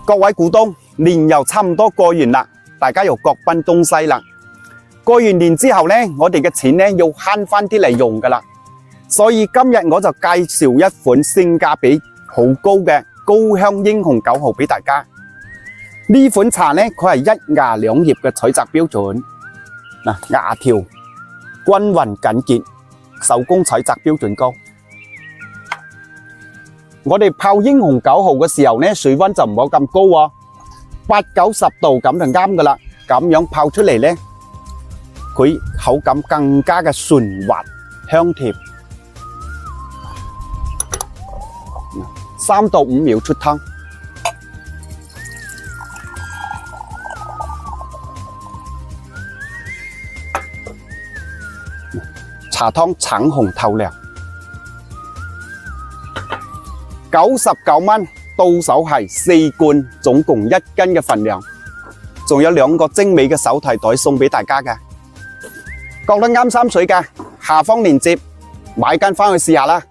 各位股東，年又差唔多過完啦，大家又各奔東西啦。過完年之後呢，我哋嘅錢呢要慳翻啲嚟用噶啦。所以今日我就介紹一款性價比好高嘅高香英雄9號俾大家。呢款茶呢，佢係一芽兩葉嘅採摘標準，芽條均勻緊結，手工採摘標準高。我哋泡英雄9號嘅時候呢，水溫就唔好咁高喎，8、9、10度咁就啱噶啦。咁樣泡出嚟呢，佢口感更加嘅順滑香甜。3到5秒出湯。茶湯橙紅透亮，99蚊，到手係4罐，總共1斤嘅份量，仲有2個精美嘅手提袋送俾大家嘅。覺得啱心水嘅，下方鏈接買間返去試下啦。